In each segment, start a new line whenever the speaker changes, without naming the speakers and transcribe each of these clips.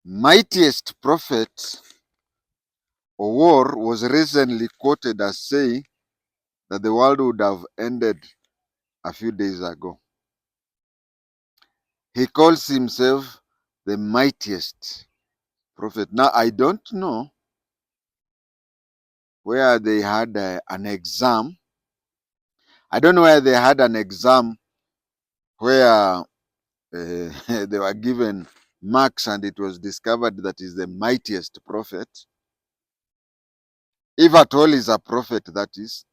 mightiest prophet or war was recently quoted as saying that the world would have ended a few days ago. He calls himself the mightiest prophet. Now, I don't know where they had an exam. I don't know where they had an exam where they were given marks and it was discovered that is the mightiest prophet. If at all is a prophet, that is.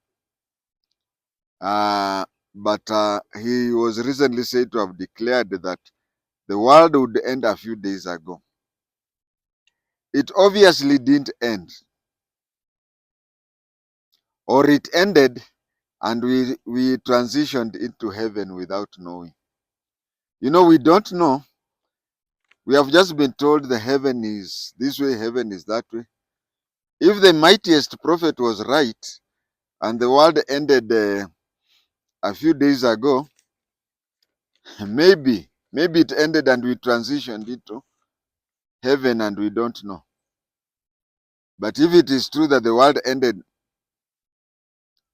But he was recently said to have declared that the world would end a few days ago. It obviously didn't end. Or it ended and we transitioned into heaven without knowing. You know, we don't know. We have just been told the heaven is this way, heaven is that way. If the mightiest prophet was right and the world ended a few days ago, maybe it ended and we transitioned into heaven and we don't know. But if it is true that the world ended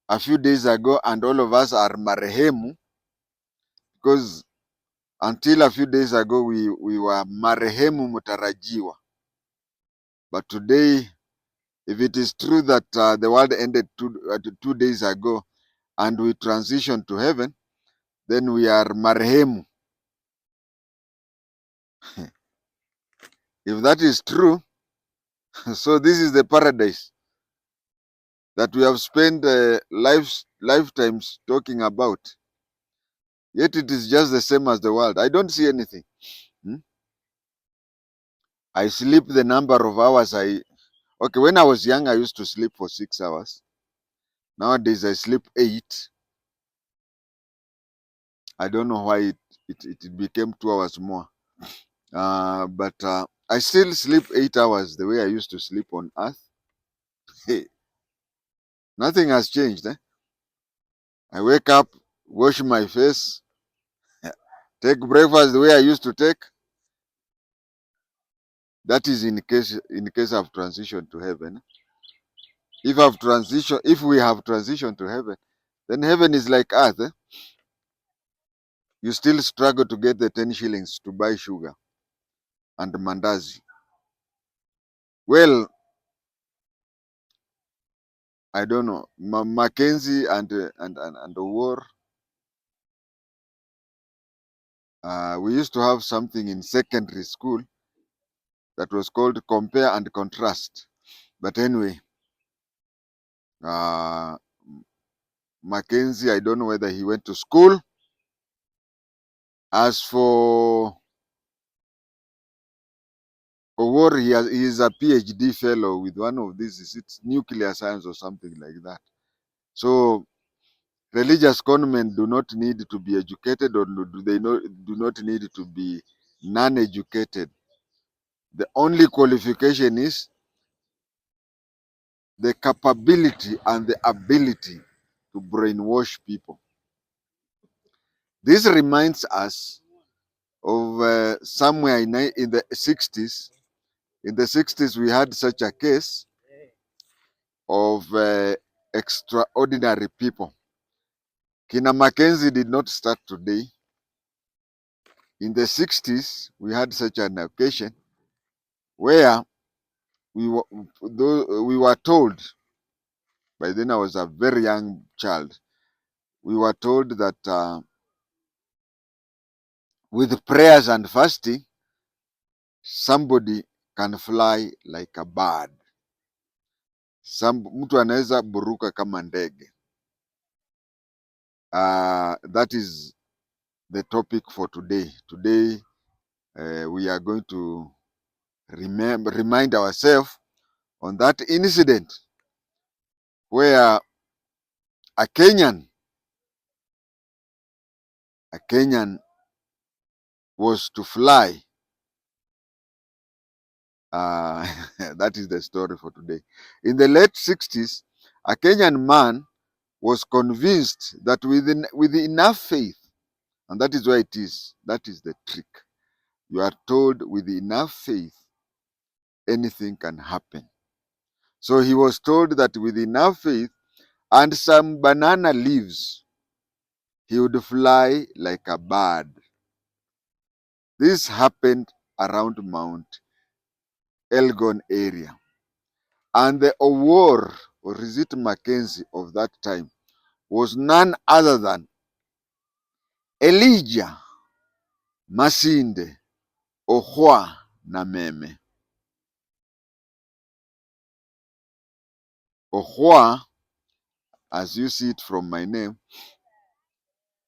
a few days ago and all of us are marehemu, because until a few days ago we were marehemu mutarajiwa. But today, if it is true that the world ended 2 days ago and we transitioned to heaven, then we are marehemu. If that is true, so this is the paradise that we have spent lifetimes talking about. Yet it is just the same as the world. I don't see anything. I sleep the number of hours okay, when I was young, I used to sleep for 6 hours. Nowadays, I sleep 8. I don't know why it became 2 hours more. But I still sleep 8 hours the way I used to sleep on earth. Hey, nothing has changed. I wake up, wash my face, take breakfast the way I used to take. That is in case I've transitioned to heaven. If we have transitioned to heaven, then heaven is like earth. You still struggle to get the 10 shillings to buy sugar and mandazi. Well, I don't know. Mackenzie and the war. We used to have something in secondary school that was called compare and contrast. But anyway, Mackenzie, I don't know whether he went to school. As for War, he is a PhD fellow with one of these, it's nuclear science or something like that. So religious conmen do not need to be educated, or do not need to be non-educated. The only qualification is the capability and the ability to brainwash people. This reminds us of somewhere in the 60s. In the 60s, we had such a case of extraordinary people. Kina Mackenzie did not start today. In the 60s, we had such an occasion where we were told, by then I was a very young child, we were told that with prayers and fasting, somebody can fly like a bird. Mtu anaweza buruka kama ndege. That is the topic for today. Today, we are going to remind ourselves on that incident where a Kenyan was to fly. That is the story for today. In the late 60s, a Kenyan man was convinced that with enough faith, and that is why it is, that is the trick. You are told with enough faith anything can happen. So he was told that with enough faith and some banana leaves, he would fly like a bird. This happened around Mount ELGON area. And the Owor, or is it Mackenzie of that time, was none other than Elijah Masinde Ohwa Nameme. Ohwa, as you see it from my name,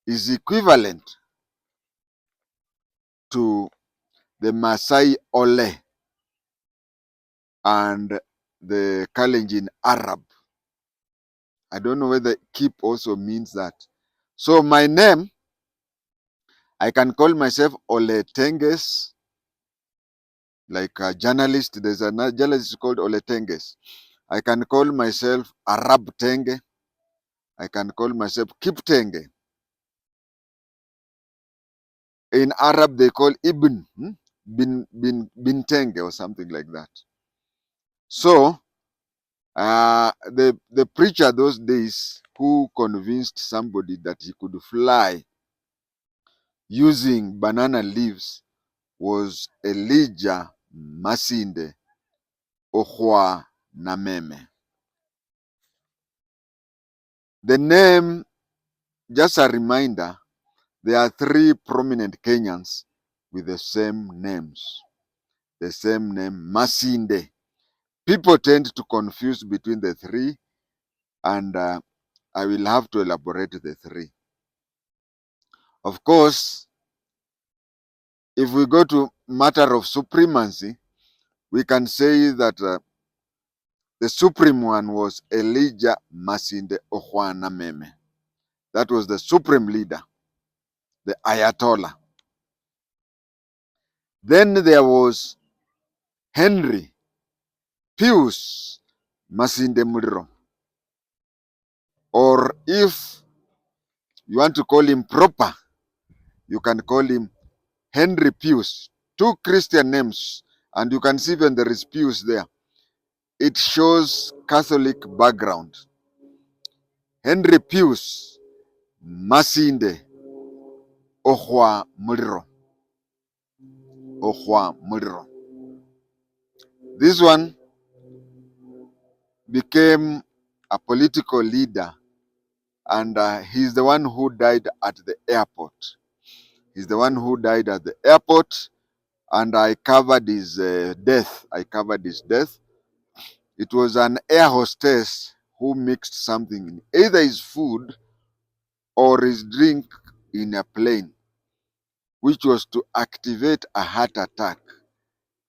is equivalent to the Masai Ole and the Kalenjin Arab. I don't know whether Kip also means that. So my name, I can call myself Ole Tenges, like a journalist. There's a journalist called Ole Tenges. I can call myself Arab Tenge. I can call myself Kip Tenge. In Arab, they call Ibn, bin Tenge or something like that. So, the preacher those days who convinced somebody that he could fly using banana leaves was Elijah Masinde Ohwa Nameme. The name, just a reminder, there are three prominent Kenyans with the same names. The same name, Masinde. People tend to confuse between the three, and I will have to elaborate the three. Of course, if we go to matter of supremacy, we can say that the supreme one was Elijah Masinde Ohwana Meme. That was the supreme leader, the Ayatollah. Then there was Henry Pius Masinde Muliro. Or if you want to call him proper, you can call him Henry Pius. Two Christian names, and you can see when there is Pius there. It shows Catholic background. Henry Pius Masinde Ohwa Muliro. Ohwa Muliro. This one became a political leader, and he's the one who died at the airport. He's the one who died at the airport, and I covered his death. It was an air hostess who mixed something in either his food or his drink in a plane, which was to activate a heart attack.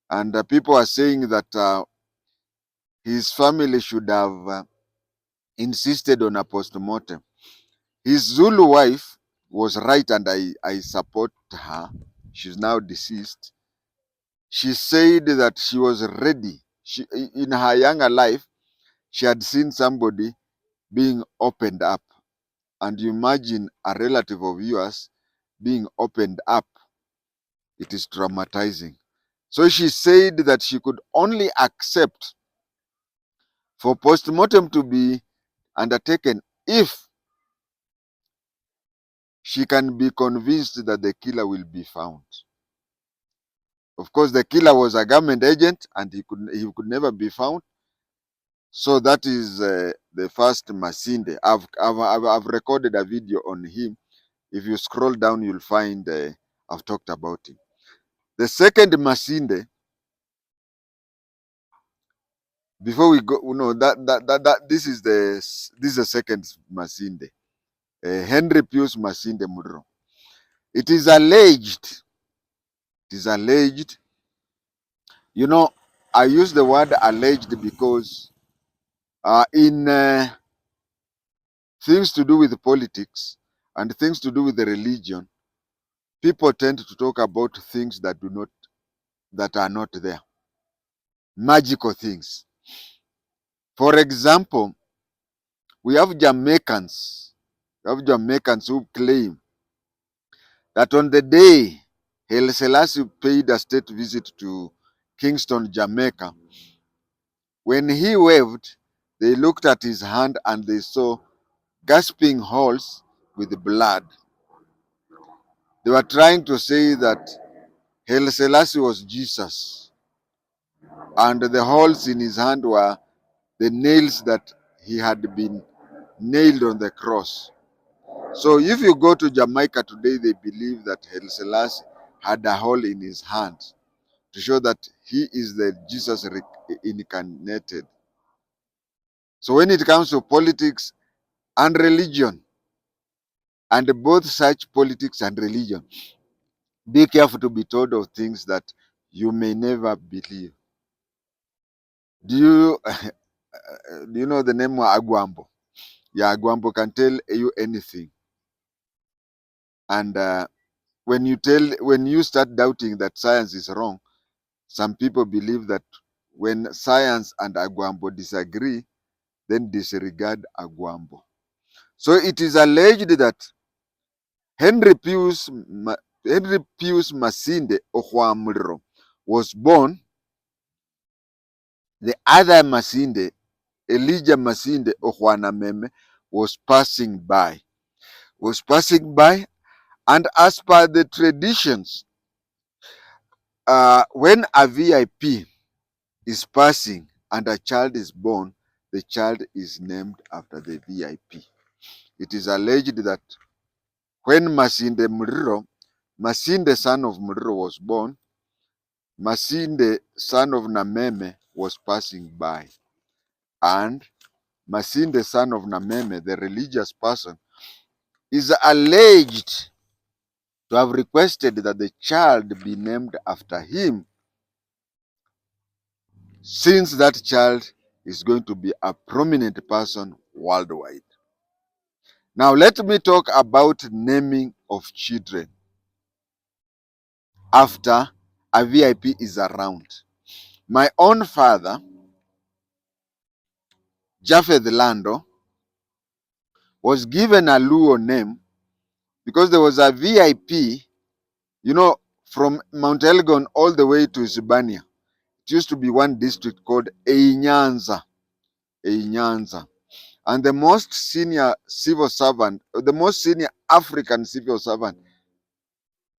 And people are saying that his family should have insisted on a post-mortem. His Zulu wife was right, and I support her. She's now deceased. She said that she was ready. In her younger life, she had seen somebody being opened up. And you imagine a relative of yours being opened up. It is traumatizing. So she said that she could only accept for post-mortem to be undertaken if she can be convinced that the killer will be found. Of course, the killer was a government agent, and he could never be found. So that is the first Masinde. I've recorded a video on him. If you scroll down, you'll find I've talked about him. The second Masinde, before we go, this is the second Masinde, Henry Pius Masinde Muliro. It is alleged. I use the word alleged because in things to do with politics and things to do with the religion, people tend to talk about things that are not there. Magical things. For example, we have Jamaicans who claim that on the day Haile Selassie paid a state visit to Kingston, Jamaica. When he waved, they looked at his hand and they saw gasping holes with blood. They were trying to say that Haile Selassie was Jesus, and the holes in his hand were the nails that he had been nailed on the cross. So if you go to Jamaica today, they believe that Haile Selassie had a hole in his hand to show that he is the Jesus incarnated. So when it comes to politics and religion, and both such politics and religion, be careful to be told of things that you may never believe. Do you do you know the name Agwambo? Yeah, Agwambo can tell you anything. And when you start doubting that science is wrong, some people believe that when science and Agwambo disagree, then disregard Agwambo. So it is alleged that Henry Pius Masinde Okwamuro was born. The other Masinde, Elijah Masinde Okwanameme, was passing by. And as per the traditions, when a VIP is passing and a child is born, the child is named after the VIP. It is alleged that when Masinde Muriro, Masinde son of Muriro was born, Masinde son of Nameme was passing by. And Masinde son of Nameme, the religious person, is alleged to have requested that the child be named after him, since that child is going to be a prominent person worldwide. Now let me talk about naming of children after a VIP is around. My own father, Japheth Lando, was given a Luo name because there was a VIP, from Mount Elgon all the way to Sibania. It used to be one district called Einyanza. And the most senior civil servant, the most senior African civil servant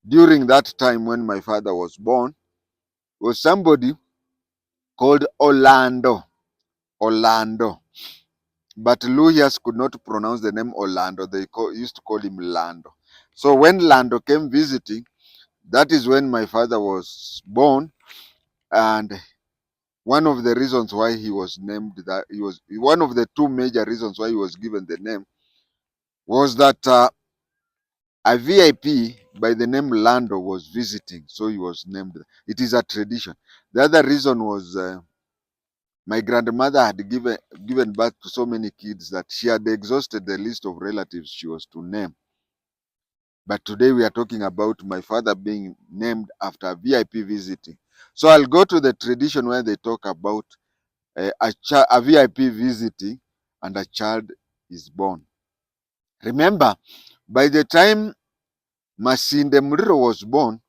during that time when my father was born, was somebody called Orlando. But Luyas could not pronounce the name Orlando. They used to call him Lando. So when Lando came visiting, that is when my father was born. And one of the reasons why he was named that, one of the two major reasons why he was given the name was that a VIP by the name Lando was visiting, so he was named. It is a tradition. The other reason was my grandmother had given birth to so many kids that she had exhausted the list of relatives she was to name. But today we are talking about my father being named after a VIP visiting. So I'll go to the tradition where they talk about a VIP visiting and a child is born. Remember, by the time Masinde Muriro was born,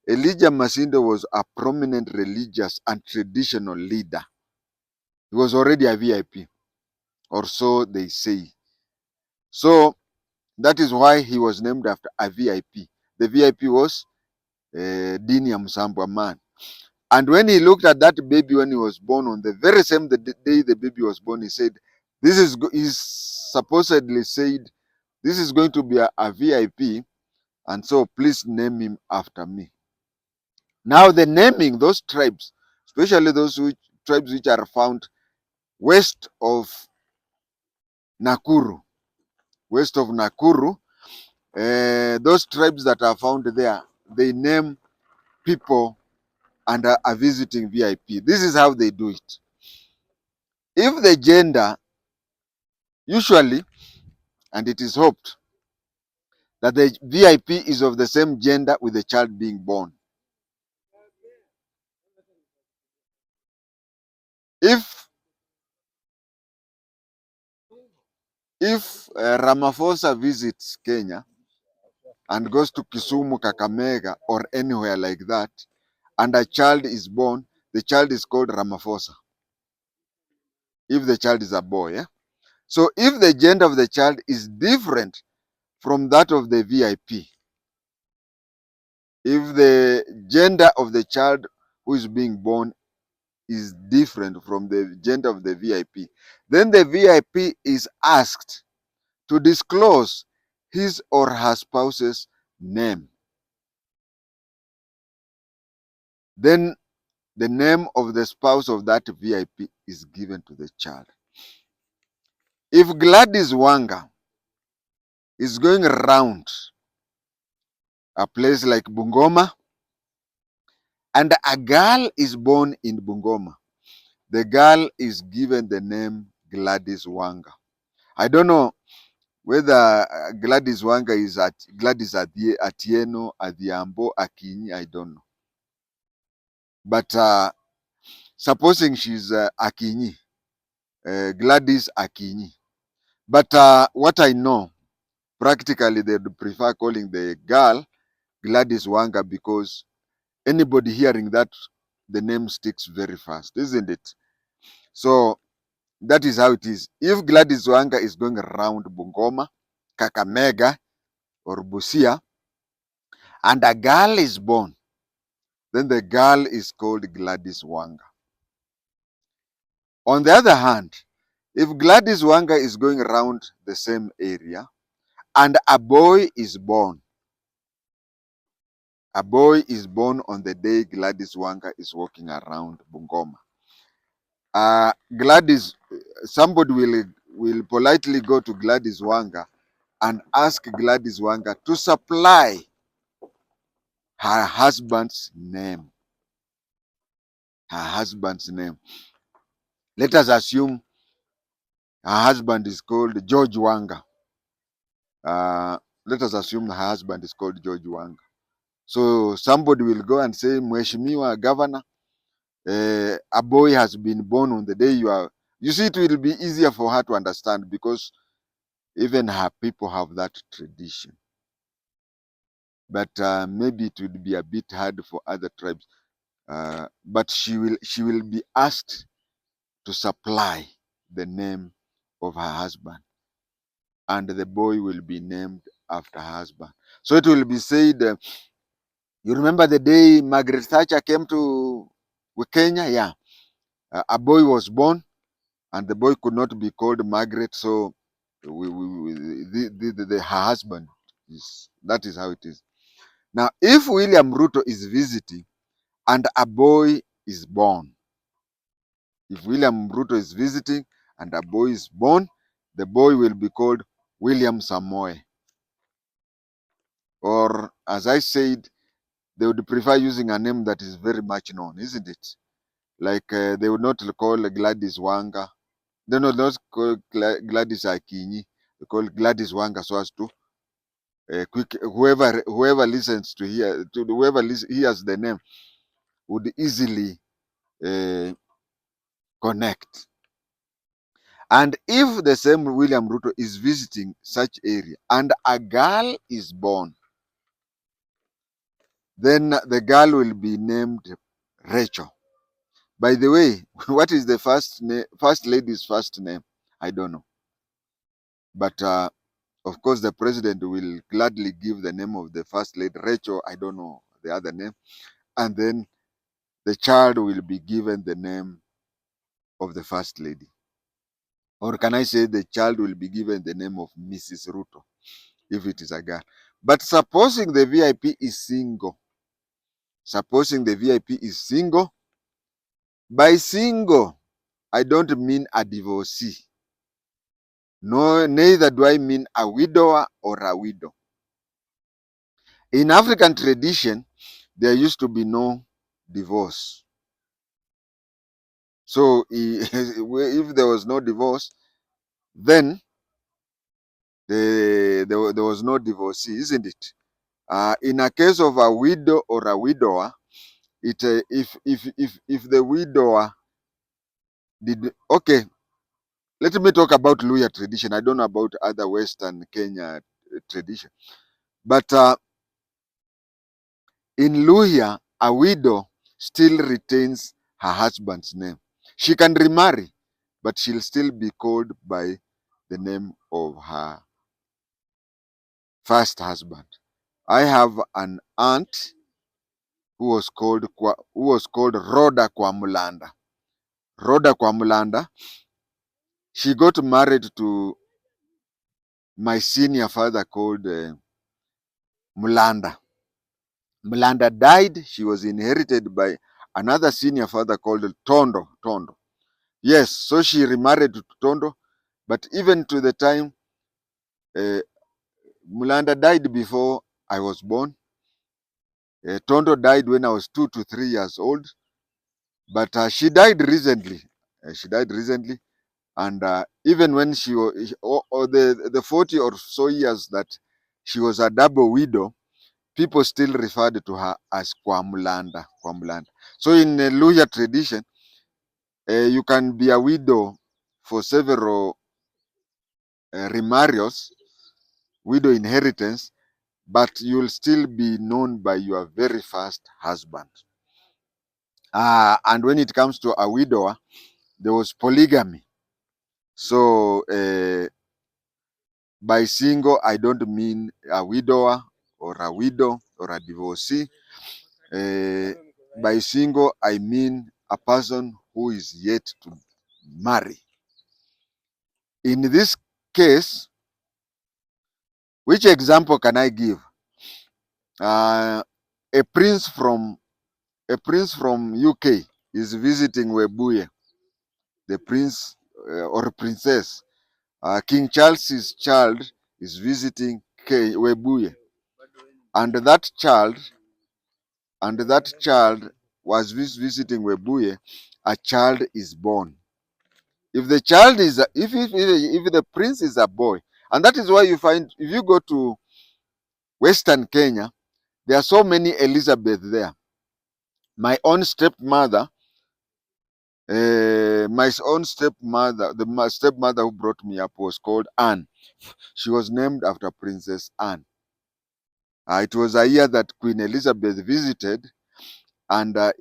Elijah Masinde was a prominent religious and traditional leader. He was already a VIP, or so they say. So that is why he was named after a VIP. The VIP was Dini Msambwa man. And when he looked at that baby when he was born, on the very same day the baby was born, he said, he supposedly said, this is going to be a VIP, and so please name him after me. Now the naming, those tribes, especially those tribes which are found west of Nakuru, those tribes that are found there, they name people under a visiting VIP. This is how they do it. If the gender, usually, and it is hoped that the VIP is of the same gender with the child being born. If Ramaphosa visits Kenya and goes to Kisumu, Kakamega, or anywhere like that, and a child is born, the child is called Ramaphosa. If the child is a boy, yeah? So if the gender of the child is different from that of the VIP, if the gender of the child who is being born is different from the gender of the VIP, then the VIP is asked to disclose his or her spouse's name. Then the name of the spouse of that VIP is given to the child. If Gladys Wanga is going around a place like Bungoma and a girl is born in Bungoma, the girl is given the name Gladys Wanga. I don't know whether Gladys Wanga is at Gladys Atieno, Adhiambo, Akinyi, I don't know. But supposing she's Akinyi, Gladys Akinyi. But what I know, practically they prefer calling the girl Gladys Wanga because anybody hearing that, the name sticks very fast, isn't it? So that is how it is. If Gladys Wanga is going around Bungoma, Kakamega, or Busia, and a girl is born, then the girl is called Gladys Wanga. On the other hand, if Gladys Wanga is going around the same area and a boy is born on the day Gladys Wanga is walking around Bungoma, somebody will politely go to Gladys Wanga and ask Gladys Wanga to supply her husband's name. Her husband's name. Let us assume her husband is called George Wanga. Let us assume her husband is called George Wanga. So somebody will go and say, Mheshimiwa Governor, a boy has been born on the day you are. You see, it will be easier for her to understand because even her people have that tradition. But maybe it would be a bit hard for other tribes. But she will be asked to supply the name of her husband, and the boy will be named after her husband. So it will be said, you remember the day Margaret Thatcher came to Kenya? Yeah. A boy was born, and the boy could not be called Margaret, so her husband is, that is how it is. Now, if William Ruto is visiting and a boy is born, if William Ruto is visiting and a boy is born, the boy will be called William Samoe. Or, as I said, they would prefer using a name that is very much known, isn't it? Like they would not call Gladys Wanga. They would not call Gladys Akinyi. They call Gladys Wanga so as to whoever listens to whoever hears the name would easily connect. And if the same William Ruto is visiting such area and a girl is born, then the girl will be named Rachel. By the way, what is the first lady's first name? I don't know. But of course, the president will gladly give the name of the first lady, Rachel. I don't know the other name. And then the child will be given the name of the first lady. Or can I say the child will be given the name of Mrs. Ruto, if it is a girl. But supposing the VIP is single, by single, I don't mean a divorcee. No, neither do I mean a widower or a widow. In African tradition, there used to be no divorce. So if there was no divorce, then there was no divorcee, isn't it? In a case of a widow or a widower, if the widower did, okay, let me talk about Luhya tradition. I don't know about other Western Kenya tradition, but in Luhya, a widow still retains her husband's name. She can remarry, but she'll still be called by the name of her first husband. I have an aunt who was called Rhoda Kwamulanda. Rhoda Kwamulanda. She got married to my senior father called Mulanda. Mulanda died. She was inherited by another senior father called Tondo. Tondo. Yes, so she remarried to Tondo, but even to the time uh, Mulanda died before I was born. Tondo died when I was 2 to 3 years old, but she died recently. She died recently, and even when she was, or the 40 or so years that she was a double widow, people still referred to her as Kwamulanda. Kwamulanda. So in Luhya tradition, you can be a widow for several remarriages, widow inheritance, but you'll still be known by your very first husband. And when it comes to a widower, there was polygamy. So by single, I don't mean a widower or a widow or a divorcee. By single, I mean a person who is yet to marry. In this case, which example can I give? A prince from UK is visiting Webuye, the prince or princess. King Charles's child is visiting Webuye, and that child was visiting Webuye. A child is born. If the child is if the prince is a boy, and that is why you find if you go to Western Kenya, there are so many Elizabeth there. My own stepmother, the stepmother who brought me up was called Anne. She was named after Princess Anne. It was a year that Queen Elizabeth visited, and a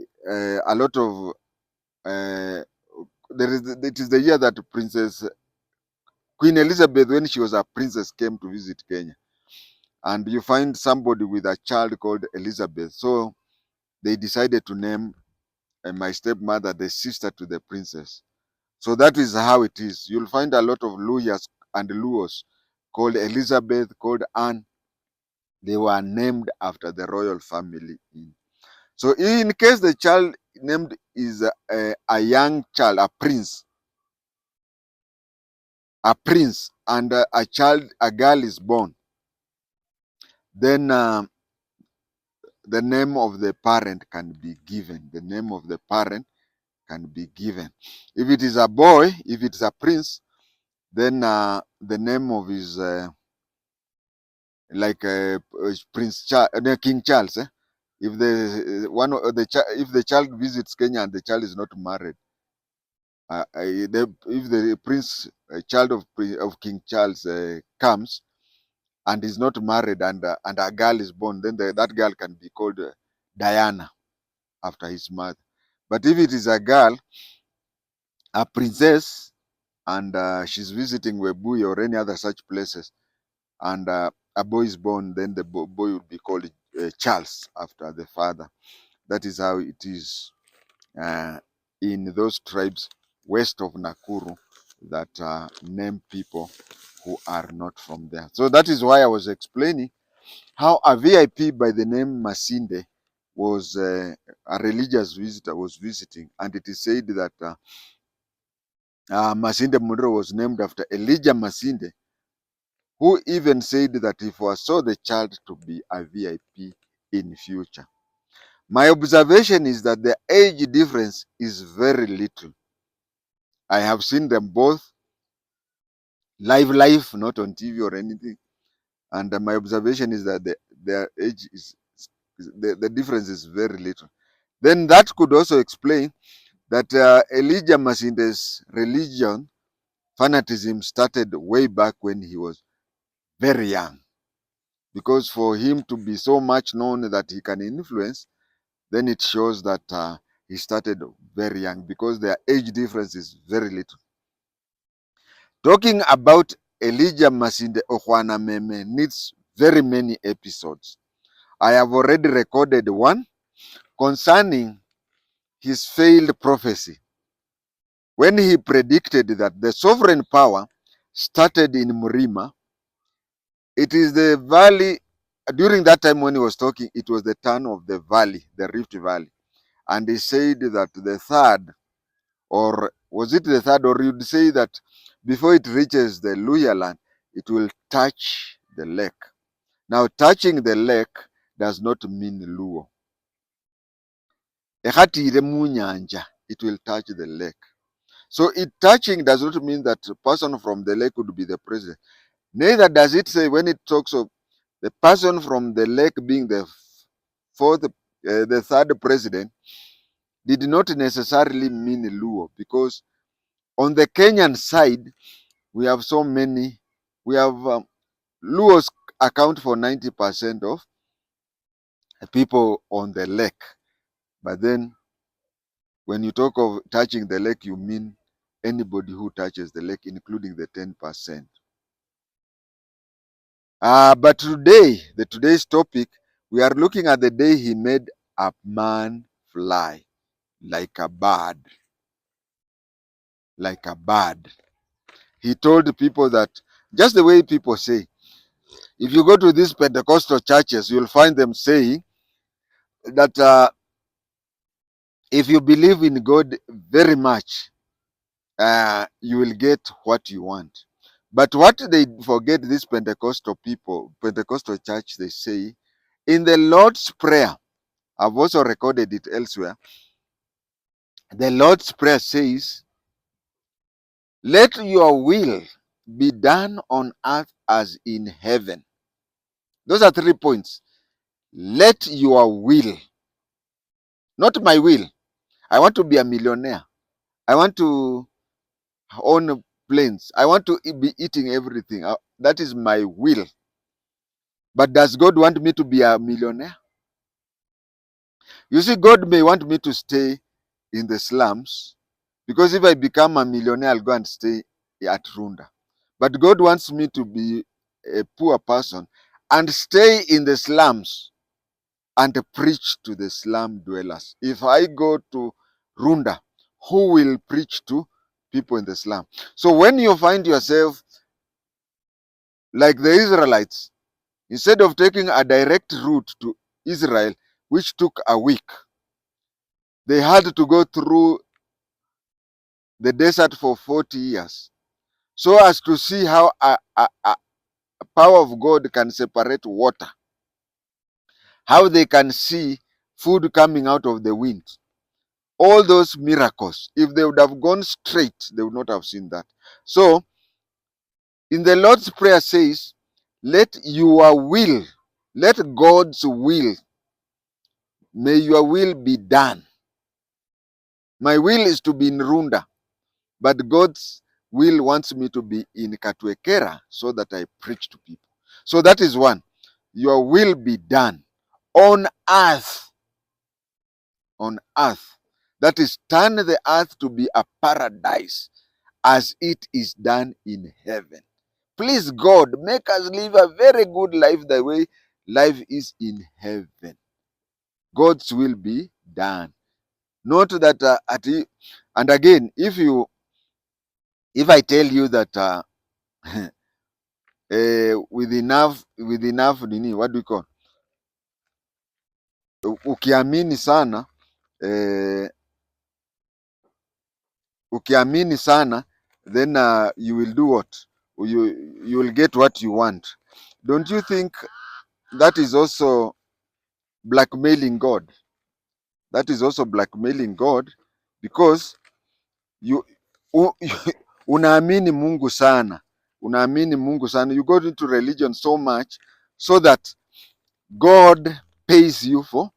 lot of it is the year that Queen Elizabeth, when she was a princess, came to visit Kenya. And you find somebody with a child called Elizabeth. So they decided to name my stepmother the sister to the princess. So that is how it is. You'll find a lot of Luyas and Luos called Elizabeth, called Anne. They were named after the royal family. So in case the child named is a young child, a prince, and a girl is born, then the name of the parent can be given. The name of the parent can be given. If it is a boy, if it's a prince, then the name of his King Charles. If if the child visits Kenya and the child is not married, if the prince child of King Charles comes and is not married and a girl is born, then that girl can be called Diana after his mother. But if it is a girl, a princess, and she's visiting Webuye or any other such places, and a boy is born, then the boy would be called Charles after the father. That is how it is in those tribes west of Nakuru that name people who are not from there. So that is why I was explaining how a VIP by the name Masinde was a religious visitor was visiting, and it is said that Masinde Mudro was named after Elijah Masinde, who even said that he foresaw the child to be a VIP in future. My observation is that the age difference is very little. I have seen them both live, not on TV or anything. And my observation is that their age the difference is very little. Then that could also explain that Elijah Masinde's religion, fanaticism, started way back when he was very young. Because for him to be so much known that he can influence, then it shows that he started very young because their age difference is very little. Talking about Elijah Masinde Okwana Meme needs very many episodes. I have already recorded one concerning his failed prophecy when he predicted that the sovereign power started in Murima. It is the valley. During that time when he was talking, it was the turn of the valley, the Rift Valley. And he said that the third, or was it the third, or you'd say that before it reaches the Luya land, it will touch the lake. Now, touching the lake does not mean Luo. It will touch the lake. So it touching does not mean that a person from the lake would be the president. Neither does it say when it talks of the person from the lake being the the third president, did not necessarily mean Luo, because on the Kenyan side, we have so many, we have Luos account for 90% of people on the lake. But then when you talk of touching the lake, you mean anybody who touches the lake, including the 10%. But today's topic, we are looking at the day he made a man fly like a bird. Like a bird. He told people that, just the way people say, if you go to these Pentecostal churches, you'll find them saying that if you believe in God very much, you will get what you want. But what they forget, these Pentecostal people, Pentecostal church, they say, in the Lord's Prayer, I've also recorded it elsewhere, the Lord's Prayer says, let your will be done on earth as in heaven. Those are 3 points. Let your will, not my will. I want to be a millionaire. I want to own planes. I want to be eating everything. That is my will. But does God want me to be a millionaire? You see, God may want me to stay in the slums, because if I become a millionaire, I'll go and stay at Runda. But God wants me to be a poor person and stay in the slums and preach to the slum dwellers. If I go to Runda, who will preach to people in the slum? So when you find yourself like the Israelites, instead of taking a direct route to Israel, which took a week, they had to go through the desert for 40 years so as to see how a power of God can separate water, how they can see food coming out of the wind. All those miracles, if they would have gone straight, they would not have seen that. So, in the Lord's Prayer says, let your will, let God's will, may your will be done. My will is to be in Runda, but God's will wants me to be in Katwekera so that I preach to people. So that is one. Your will be done on earth. On earth. That is, turn the earth to be a paradise as it is done in heaven. Please, God, make us live a very good life the way life is in heaven. God's will be done. Not that and again, if I tell you that with enough nini, what do we call, ukiamini sana ukiamini sana, then you will do what? You will get what you want. Don't you think that is also blackmailing God? That is also blackmailing God, because you unaamini Mungu sana. Unaamini Mungu sana. You go into religion so much so that God pays you for,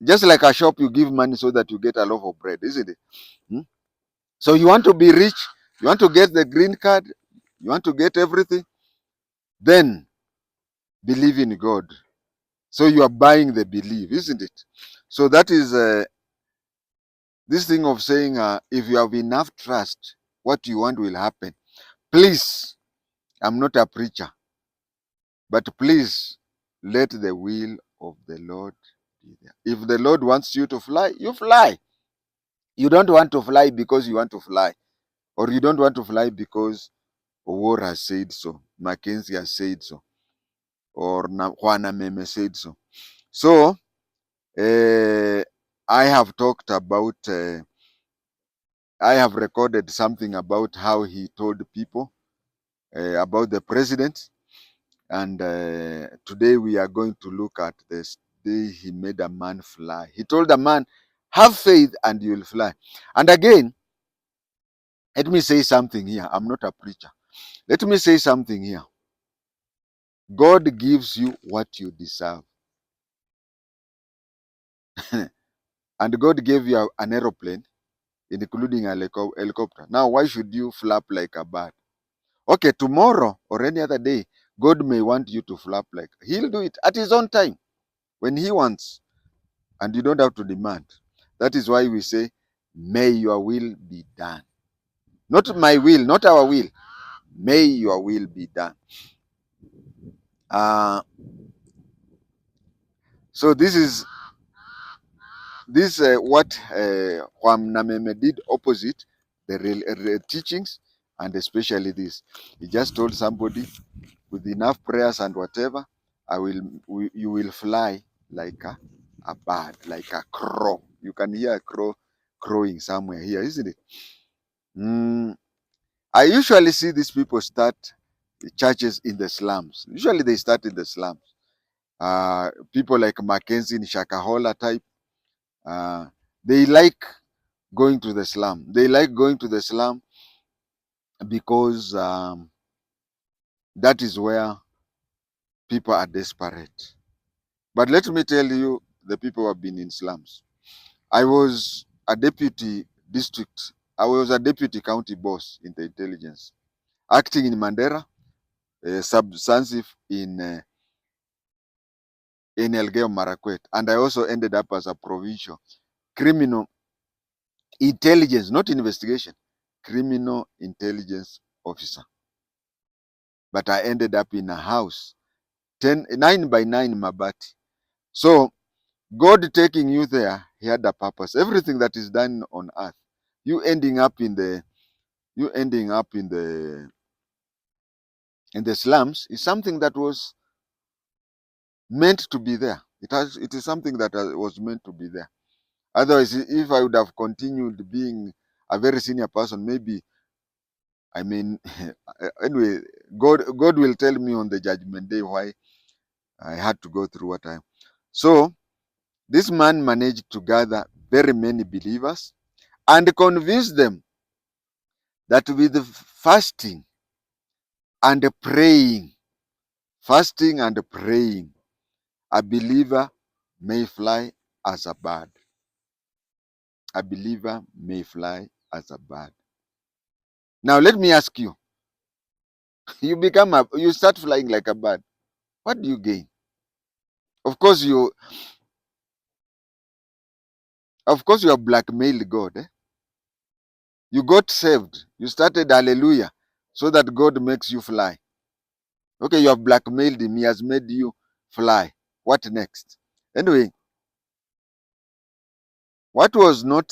just like a shop, you give money so that you get a loaf of bread, isn't it? So you want to be rich, you want to get the green card, you want to get everything, then believe in God. So you are buying the belief, isn't it? So that is This thing of saying, if you have enough trust, what you want will happen. Please, I'm not a preacher, but please let the will of the Lord be there. If the Lord wants you to fly, you fly. You don't want to fly because you want to fly, or you don't want to fly because War has said so, Mackenzie has said so, or Juana Meme said so. So, I have talked about, I have recorded something about how he told people about the president. And today we are going to look at this day he made a man fly. He told a man, have faith and you will fly. And again, let me say something here. I'm not a preacher. Let me say something here. God gives you what you deserve. And God gave you an aeroplane, including a helicopter. Now, why should you flap like a bird? Okay, tomorrow or any other day, God may want you to flap like. He'll do it at his own time, when he wants. And you don't have to demand. That is why we say, may your will be done. Not my will, not our will. May your will be done. So this is what Juan Nameme did opposite the real teachings, and especially this. He just told somebody, with enough prayers and whatever, you will fly like a bird, like a crow. You can hear a crow crowing somewhere here, isn't it? I usually see these people start churches in the slums. Usually they start in the slums. People like Mackenzie in Shakahola type, they like going to the slum. They like going to the slum because that is where people are desperate. But let me tell you, the people who have been in slums. I was a deputy county boss in the intelligence, acting in Mandera, substantive in Elgeyo Marakwet, and I also ended up as a provincial criminal intelligence, not investigation, criminal intelligence officer. But I ended up in a house, 9 by 9 Mabati. So God taking you there, he had a purpose. Everything that is done on earth, you ending up in the slums is something that was meant to be there. It is something that was meant to be there. Otherwise, if I would have continued being a very senior person, maybe, I mean, anyway, God will tell me on the judgment day why I had to go through what I am. So this man managed to gather very many believers and convince them that with fasting and praying, a believer may fly as a bird. A believer may fly as a bird. Now let me ask you, you start flying like a bird. What do you gain? Of course you have blackmailed God. You got saved. You started hallelujah so that God makes you fly. Okay, you have blackmailed him. He has made you fly. What next? Anyway, what was not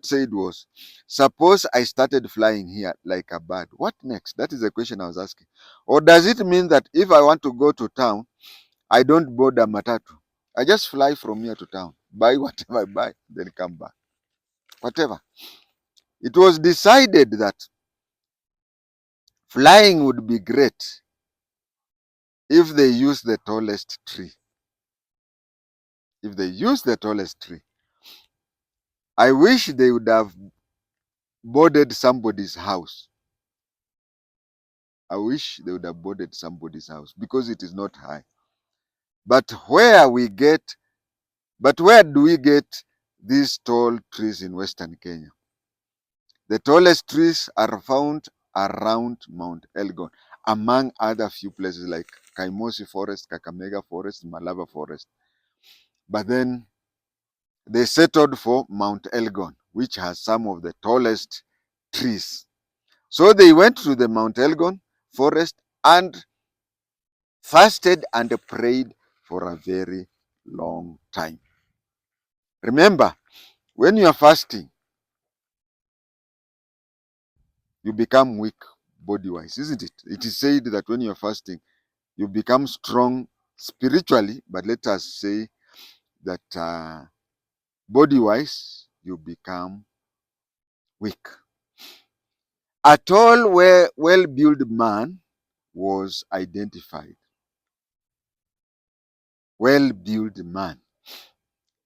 said was, suppose I started flying here like a bird. What next? That is the question I was asking. Or does it mean that if I want to go to town, I don't board a matatu? I just fly from here to town, buy whatever I buy, then come back. Whatever. It was decided that flying would be great if they use the tallest tree. If they use the tallest tree. I wish they would have boarded somebody's house. I wish they would have boarded somebody's house because it is not high. But where do we get these tall trees in Western Kenya? The tallest trees are found around Mount Elgon, among other few places like Kaimosi Forest, Kakamega Forest, Malava Forest. But then they settled for Mount Elgon, which has some of the tallest trees. So they went to the Mount Elgon forest and fasted and prayed for a very long time. Remember, when you are fasting, you become weak body-wise, isn't it? It is said that when you are fasting, you become strong spiritually, but let us say that body-wise, you become weak. A tall, well-built man was identified. Well-built man.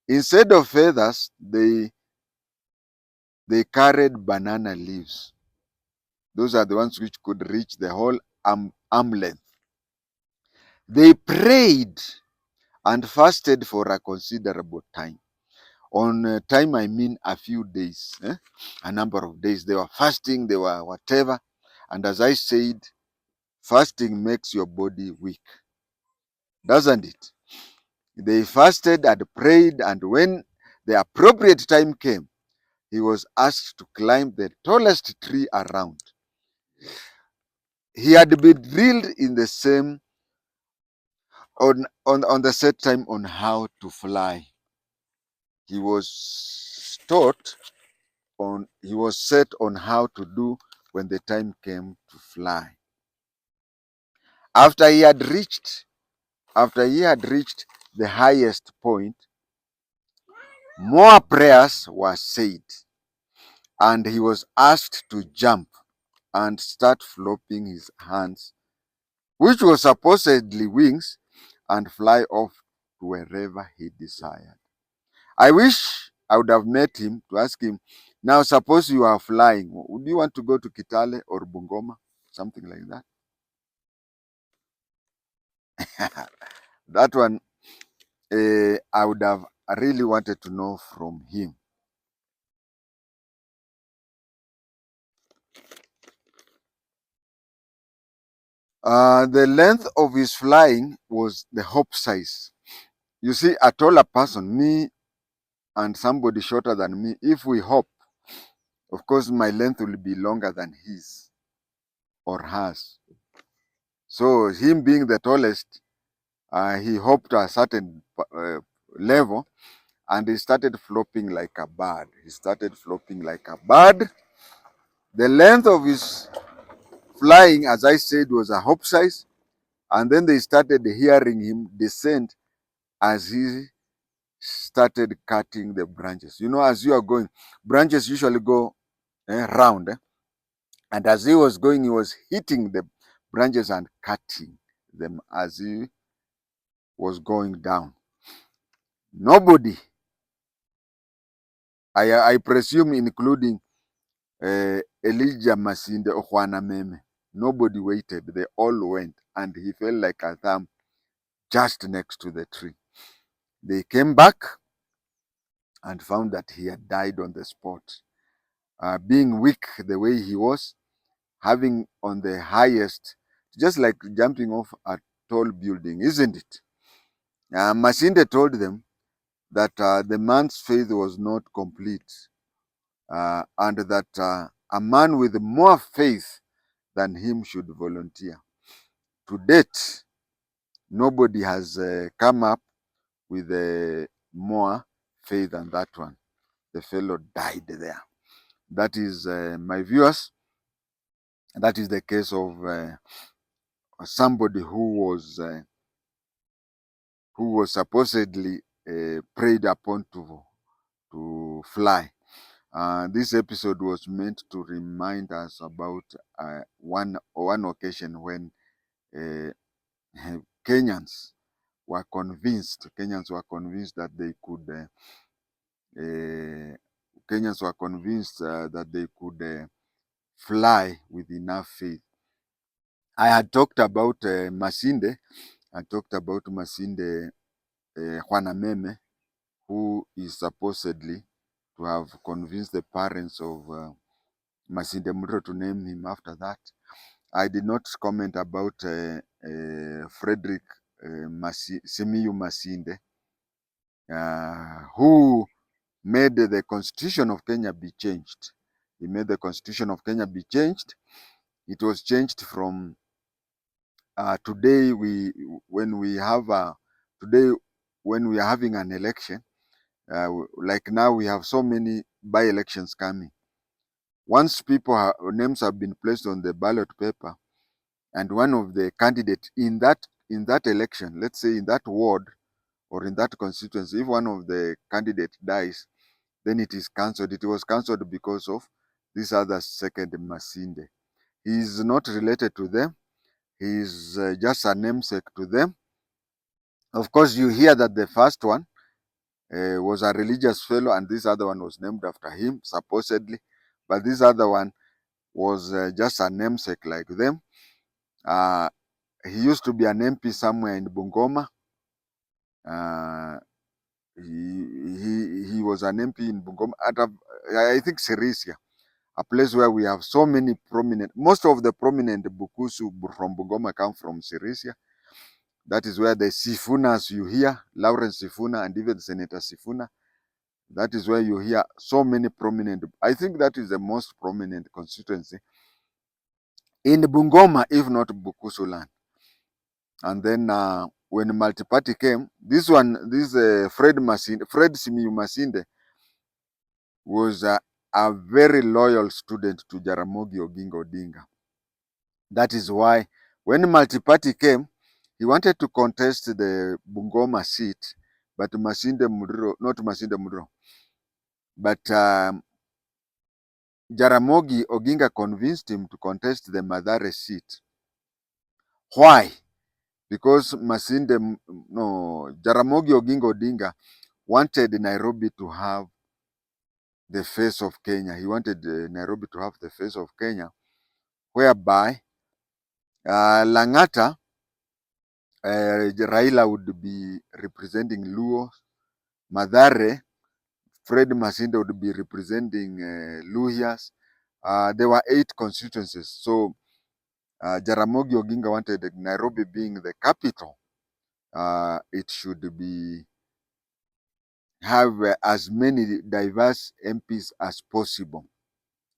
Instead of feathers, they carried banana leaves. Those are the ones which could reach the whole arm length. They prayed and fasted for a considerable time. On time, I mean a few days, a number of days. They were fasting, they were whatever. And as I said, fasting makes your body weak, doesn't it? They fasted and prayed, and when the appropriate time came, he was asked to climb the tallest tree around. He had been drilled in the same on the set time on how to fly. He was taught he was set on how to do when the time came to fly. After he had reached the highest point, more prayers were said, and he was asked to jump and start flopping his hands, which was supposedly wings, and fly off to wherever he desired. I wish I would have met him to ask him, now suppose you are flying, would you want to go to Kitale or Bungoma? Something like that. That one, I would have really wanted to know from him. The length of his flying was the hop size. You see, a taller person, me and somebody shorter than me, if we hop, of course, my length will be longer than his or hers. So, him being the tallest, he hopped a certain level and he started flopping like a bird. He started flopping like a bird. The length of his flying, as I said, was a hop size. And then they started hearing him descend as he started cutting the branches. You know, as you are going, branches usually go round. And as he was going, he was hitting the branches and cutting them as he was going down. Nobody, I presume, including Elijah Masinde Juana Meme, nobody waited. They all went, and he felt like a thumb just next to the tree. They came back and found that he had died on the spot. Being weak the way he was, having on the highest, just like jumping off a tall building, isn't it? Masinde told them that the man's faith was not complete, and that a man with more faith than him should volunteer. To date, nobody has come up with more faith than that one. The fellow died there. That is, my viewers, that is the case of somebody who was supposedly preyed upon to fly. This episode was meant to remind us about one occasion when uh, Kenyans were convinced. That they could. Kenyans were convinced that they could fly with enough faith. I had talked about Masinde. I talked about Masinde Juana Meme, who is supposedly to have convinced the parents of Masinde Mutro to name him after that. I did not comment about Frederick Simiyu Masinde, who made the constitution of Kenya be changed. He made the constitution of Kenya be changed. It was changed from today when we have today when we are having an election, like now we have so many by-elections coming. Once names have been placed on the ballot paper, and one of the candidates in that election, let's say in that ward or in that constituency, if one of the candidates dies, then it is cancelled. It was cancelled because of this other second Masinde. He is not related to them. He is just a namesake to them. Of course, you hear that the first one was a religious fellow, and this other one was named after him, supposedly. But this other one was just a namesake like them. He used to be an MP somewhere in Bungoma. He was an MP in Bungoma, I think Sirisia, a place where we have so many prominent, most of the prominent Bukusu from Bungoma come from Sirisia. That is where the Sifunas you hear, Lawrence Sifuna and even Senator Sifuna. That is where you hear so many prominent. I think that is the most prominent constituency in Bungoma, if not Bukusu land. And then when multi-party came, this Fred Simiyu Masinde was a very loyal student to Jaramogi Oginga Odinga. That is why when multi-party came, he wanted to contest the Bungoma seat, but not Masinde Mudro, but Jaramogi Oginga convinced him to contest the Mathare seat. Why? Because Jaramogi Oginga Odinga wanted Nairobi to have the face of Kenya. He wanted Nairobi to have the face of Kenya, whereby Lang'ata, Raila would be representing Luo, Mathare, Fred Masinde would be representing Luhyas. There were 8 constituencies. So Jaramogi Oginga wanted Nairobi being the capital. It should have as many diverse MPs as possible.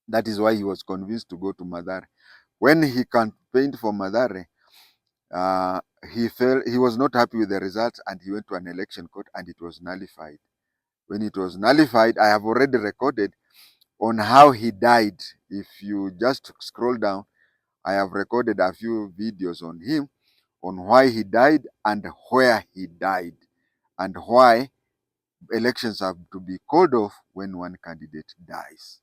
That is why he was convinced to go to Mathare. When he campaigned for Mathare, he was not happy with the results, and he went to an election court and it was nullified. When it was nullified, I have already recorded on how he died. If you just scroll down, I have recorded a few videos on him, on why he died and where he died, and why elections have to be called off when one candidate dies.